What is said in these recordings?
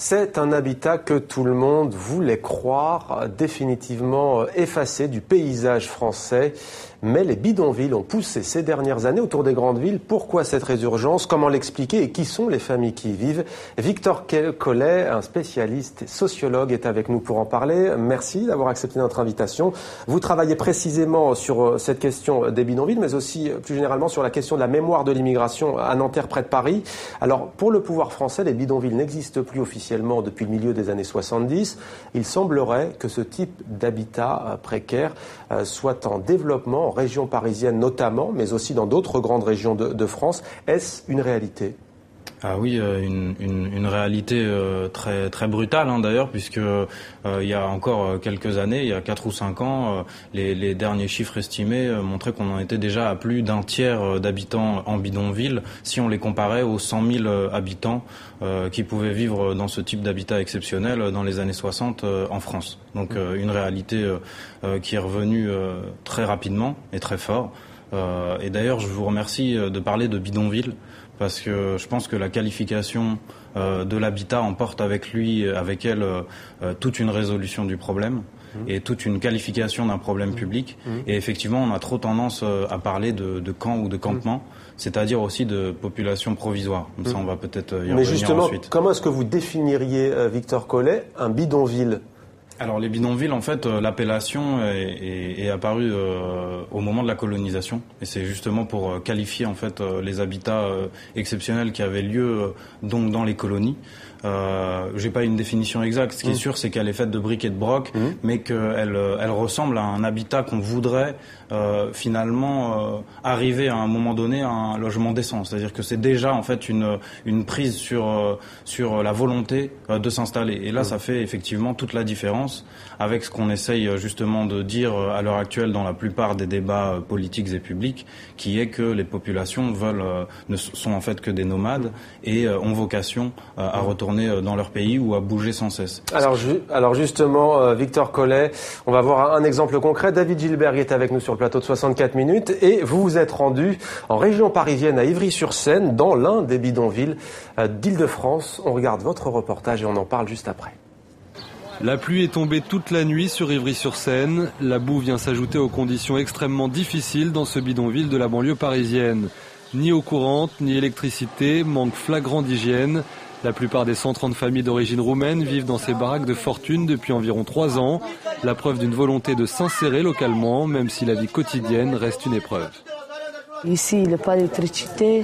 C'est un habitat que tout le monde voulait croire définitivement effacé du paysage français. Mais les bidonvilles ont poussé ces dernières années autour des grandes villes. Pourquoi cette résurgence? Comment l'expliquer? Et qui sont les familles qui y vivent? Victor Collet, un spécialiste sociologue, est avec nous pour en parler. Merci d'avoir accepté notre invitation. Vous travaillez précisément sur cette question des bidonvilles, mais aussi plus généralement sur la question de la mémoire de l'immigration à Nanterre, près de Paris. Alors, pour le pouvoir français, les bidonvilles n'existent plus officiellement depuis le milieu des années 70. Il semblerait que ce type d'habitat précaire soit en développement, en région parisienne notamment, mais aussi dans d'autres grandes régions de France. Est-ce une réalité ? Ah oui, une réalité très très brutale d'ailleurs, puisque il y a encore quelques années, il y a 4 ou 5 ans, les derniers chiffres estimés montraient qu'on en était déjà à plus d'un tiers d'habitants en bidonville, si on les comparait aux 100 000 habitants qui pouvaient vivre dans ce type d'habitat exceptionnel dans les années 60 en France. Donc une réalité qui est revenue très rapidement et très fort. Et d'ailleurs, je vous remercie de parler de bidonville, parce que je pense que la qualification de l'habitat emporte avec elle, toute une résolution du problème et toute une qualification d'un problème public. Et effectivement, on a trop tendance à parler de camps ou de campements, c'est-à-dire aussi de population provisoire. Comme ça, on va peut-être y revenir ensuite. Mais justement, comment est-ce que vous définiriez, Victor Collet, un bidonville ? Alors les bidonvilles, en fait, l'appellation est apparue au moment de la colonisation, et c'est justement pour qualifier en fait les habitats exceptionnels qui avaient lieu donc dans les colonies. J'ai pas une définition exacte. Ce qui est sûr, c'est qu'elle est faite de briques et de broc, mais qu'elle ressemble à un habitat qu'on voudrait finalement arriver à un moment donné à un logement décent. C'est-à-dire que c'est déjà en fait une prise sur la volonté de s'installer. Et là, ça fait effectivement toute la différence avec ce qu'on essaye justement de dire à l'heure actuelle dans la plupart des débats politiques et publics, qui est que les populations ne sont en fait que des nomades et ont vocation à retourner dans leur pays ou à bouger sans cesse. Alors justement, Victor Collet, on va voir un exemple concret. David Gilbert est avec nous sur le plateau de 64 minutes et vous vous êtes rendu en région parisienne à Ivry-sur-Seine, dans l'un des bidonvilles d'Île-de-France. On regarde votre reportage et on en parle juste après. La pluie est tombée toute la nuit sur Ivry-sur-Seine. La boue vient s'ajouter aux conditions extrêmement difficiles dans ce bidonville de la banlieue parisienne. Ni eau courante, ni électricité, manque flagrant d'hygiène. La plupart des 130 familles d'origine roumaine vivent dans ces baraques de fortune depuis environ 3 ans. La preuve d'une volonté de s'insérer localement, même si la vie quotidienne reste une épreuve. Ici, il n'y a pas d'électricité.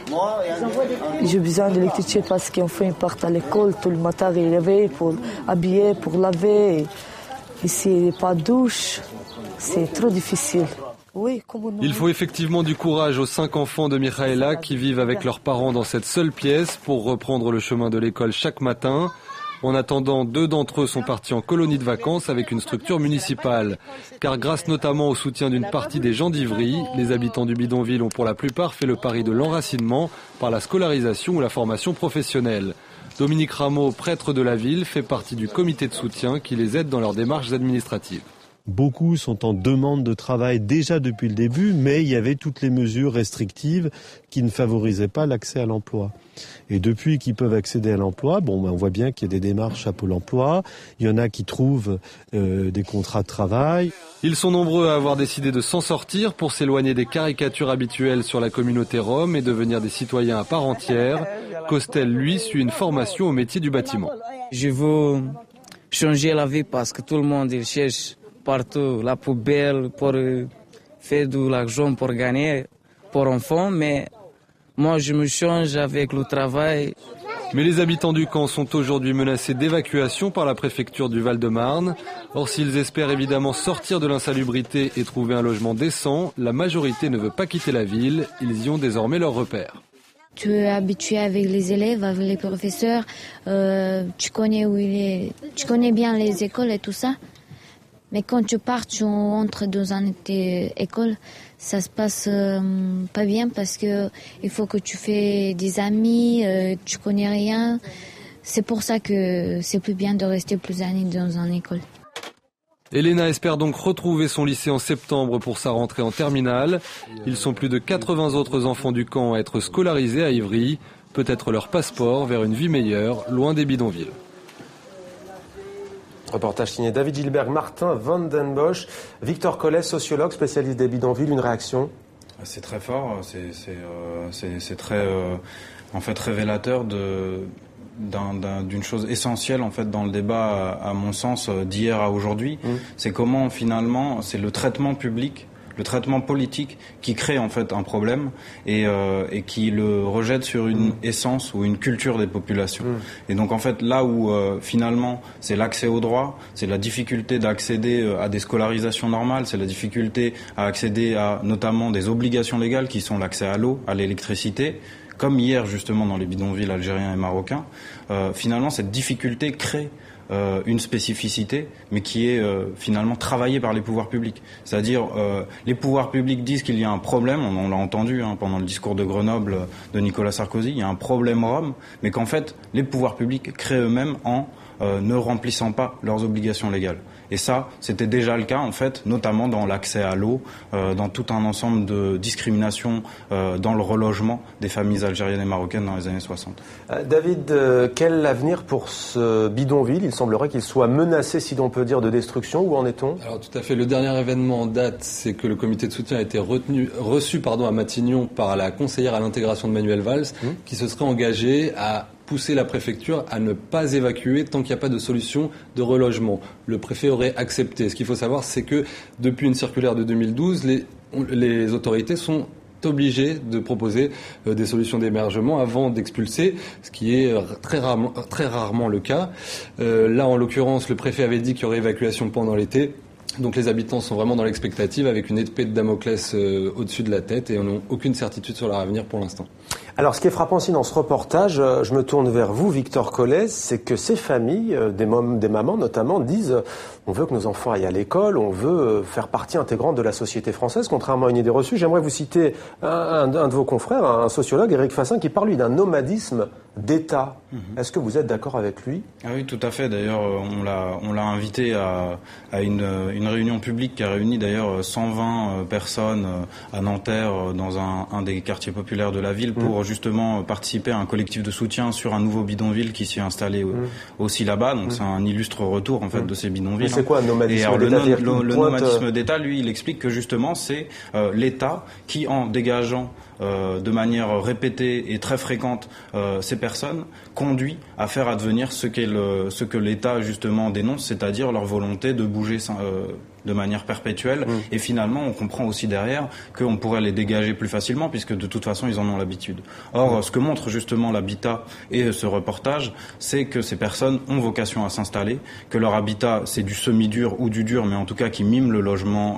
J'ai besoin d'électricité parce qu'enfin, ils partent à l'école tout le matin, ils réveillent pour habiller, pour laver. Ici, il n'y a pas de douche. C'est trop difficile. Il faut effectivement du courage aux 5 enfants de Michaela qui vivent avec leurs parents dans cette seule pièce pour reprendre le chemin de l'école chaque matin. En attendant, 2 d'entre eux sont partis en colonie de vacances avec une structure municipale. Car grâce notamment au soutien d'une partie des gens d'Ivry, les habitants du bidonville ont pour la plupart fait le pari de l'enracinement par la scolarisation ou la formation professionnelle. Dominique Rameau, prêtre de la ville, fait partie du comité de soutien qui les aide dans leurs démarches administratives. Beaucoup sont en demande de travail déjà depuis le début, mais il y avait toutes les mesures restrictives qui ne favorisaient pas l'accès à l'emploi. Et depuis qu'ils peuvent accéder à l'emploi, on voit bien qu'il y a des démarches à Pôle emploi, il y en a qui trouvent des contrats de travail. Ils sont nombreux à avoir décidé de s'en sortir pour s'éloigner des caricatures habituelles sur la communauté rome et devenir des citoyens à part entière. Costel, lui, suit une formation au métier du bâtiment. Je veux changer la vie parce que tout le monde il cherche partout la poubelle pour faire de l'argent pour gagner pour enfants, mais moi je me change avec le travail. Mais les habitants du camp sont aujourd'hui menacés d'évacuation par la préfecture du Val-de-Marne. Or, s'ils espèrent évidemment sortir de l'insalubrité et trouver un logement décent, la majorité ne veut pas quitter la ville. Ils y ont désormais leur repère. Tu es habitué avec les élèves, avec les professeurs, tu connais bien les écoles et tout ça. Mais quand tu pars, tu entres dans une école, ça se passe pas bien parce que il faut que tu fais des amis, tu connais rien. C'est pour ça que c'est plus bien de rester plus d'années dans une école. Elena espère donc retrouver son lycée en septembre pour sa rentrée en terminale. Ils sont plus de 80 autres enfants du camp à être scolarisés à Ivry. Peut-être leur passeport vers une vie meilleure, loin des bidonvilles. Reportage signé David Gilbert, Martin Van Den Bosch, Victor Collet, sociologue, spécialiste des bidonvilles. Une réaction? C'est très fort, c'est très en fait révélateur d'une chose essentielle en fait dans le débat, à mon sens, d'hier à aujourd'hui. C'est comment finalement c'est le traitement public, le traitement politique qui crée en fait un problème et qui le rejette sur une essence ou une culture des populations. Et donc en fait là où finalement c'est l'accès aux droits, c'est la difficulté d'accéder à des scolarisations normales, c'est la difficulté à accéder à notamment des obligations légales qui sont l'accès à l'eau, à l'électricité, comme hier justement dans les bidonvilles algériens et marocains. Finalement cette difficulté crée une spécificité, mais qui est finalement travaillée par les pouvoirs publics. C'est-à-dire, les pouvoirs publics disent qu'il y a un problème, on l'a entendu pendant le discours de Grenoble de Nicolas Sarkozy, il y a un problème rome, mais qu'en fait, les pouvoirs publics créent eux-mêmes en ne remplissant pas leurs obligations légales. Et ça, c'était déjà le cas, en fait, notamment dans l'accès à l'eau, dans tout un ensemble de discriminations dans le relogement des familles algériennes et marocaines dans les années 60. David, quel avenir pour ce bidonville? Il semblerait qu'il soit menacé, si l'on peut dire, de destruction. Où en est-on? Alors tout à fait. Le dernier événement en date, c'est que le comité de soutien a été reçu à Matignon par la conseillère à l'intégration de Manuel Valls, qui se serait engagée à pousser la préfecture à ne pas évacuer tant qu'il n'y a pas de solution de relogement. Le préfet aurait accepté. Ce qu'il faut savoir, c'est que depuis une circulaire de 2012, les autorités sont obligées de proposer des solutions d'hébergement avant d'expulser, ce qui est très rarement le cas. Là, en l'occurrence, le préfet avait dit qu'il y aurait évacuation pendant l'été. Donc les habitants sont vraiment dans l'expectative avec une épée de Damoclès au-dessus de la tête et n'ont aucune certitude sur leur avenir pour l'instant. Alors ce qui est frappant aussi dans ce reportage, je me tourne vers vous, Victor Collet, c'est que ces familles, des mamans notamment, disent on veut que nos enfants aillent à l'école, on veut faire partie intégrante de la société française, contrairement à une idée reçue. J'aimerais vous citer un de vos confrères, un sociologue, Éric Fassin, qui parle lui d'un nomadisme d'État. Est-ce que vous êtes d'accord avec lui? Ah oui, tout à fait. D'ailleurs, on l'a invité à une réunion publique qui a réuni d'ailleurs 120 personnes à Nanterre, dans un des quartiers populaires de la ville, pour justement participer à un collectif de soutien sur un nouveau bidonville qui s'y est installé aussi là-bas. Donc c'est un illustre retour en fait de ces bidonvilles. C'est quoi un nomadisme d'État? Le nomadisme d'État, lui, il explique que justement c'est l'État qui, en dégageant de manière répétée et très fréquente ces personnes, conduit à faire advenir ce que l'État justement dénonce, c'est-à-dire leur volonté de bouger de manière perpétuelle. Et finalement, on comprend aussi derrière qu'on pourrait les dégager plus facilement, puisque de toute façon, ils en ont l'habitude. Or, ce que montre justement l'habitat et ce reportage, c'est que ces personnes ont vocation à s'installer, que leur habitat, c'est du semi-dur ou du dur, mais en tout cas qui mime le logement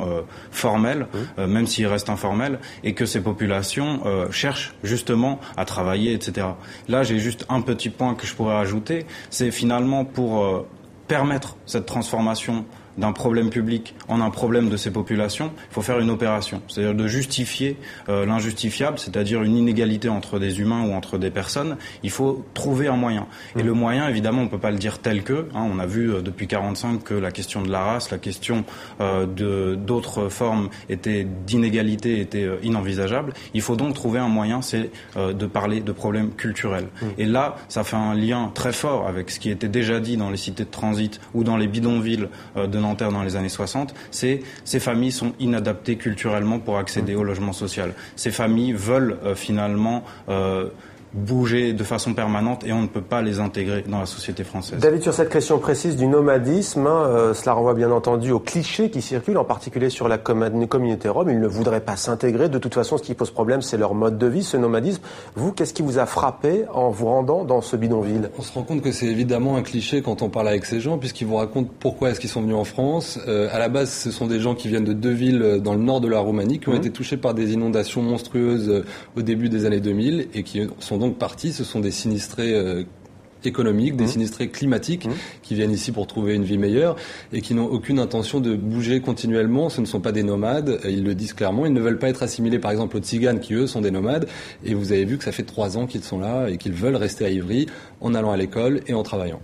formel, même s'il reste informel, et que ces populations cherchent justement à travailler, etc. Là, j'ai juste un petit point que je pourrais ajouter, c'est finalement pour permettre cette transformation d'un problème public en un problème de ces populations, il faut faire une opération. C'est-à-dire de justifier l'injustifiable, c'est-à-dire une inégalité entre des humains ou entre des personnes. Il faut trouver un moyen. Et le moyen, évidemment, on ne peut pas le dire tel que. On a vu depuis 1945 que la question de la race, la question d'autres formes d'inégalité était inenvisageable. Il faut donc trouver un moyen, c'est de parler de problèmes culturels. Et là, ça fait un lien très fort avec ce qui était déjà dit dans les cités de transit ou dans les bidonvilles de Nanterre dans les années 60, c'est ces familles sont inadaptées culturellement pour accéder au logement social. Ces familles veulent finalement bouger de façon permanente et on ne peut pas les intégrer dans la société française. David, sur cette question précise du nomadisme, cela renvoie bien entendu aux clichés qui circulent, en particulier sur la communauté rome. Ils ne voudraient pas s'intégrer. De toute façon, ce qui pose problème, c'est leur mode de vie, ce nomadisme. Vous, qu'est-ce qui vous a frappé en vous rendant dans ce bidonville? On se rend compte que c'est évidemment un cliché quand on parle avec ces gens, puisqu'ils vous racontent pourquoi est-ce qu'ils sont venus en France. À la base, ce sont des gens qui viennent de deux villes dans le nord de la Roumanie, qui ont été touchés par des inondations monstrueuses au début des années 2000 et qui sont donc partis. Ce sont des sinistrés économiques, des sinistrés climatiques qui viennent ici pour trouver une vie meilleure et qui n'ont aucune intention de bouger continuellement. Ce ne sont pas des nomades, ils le disent clairement. Ils ne veulent pas être assimilés par exemple aux Tziganes qui eux sont des nomades. Et vous avez vu que ça fait 3 ans qu'ils sont là et qu'ils veulent rester à Ivry en allant à l'école et en travaillant.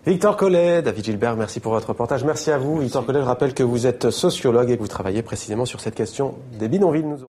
Victor Collet, David Gilbert, merci pour votre reportage. Merci à vous. Victor Collet, je rappelle que vous êtes sociologue et que vous travaillez précisément sur cette question des bidonvilles.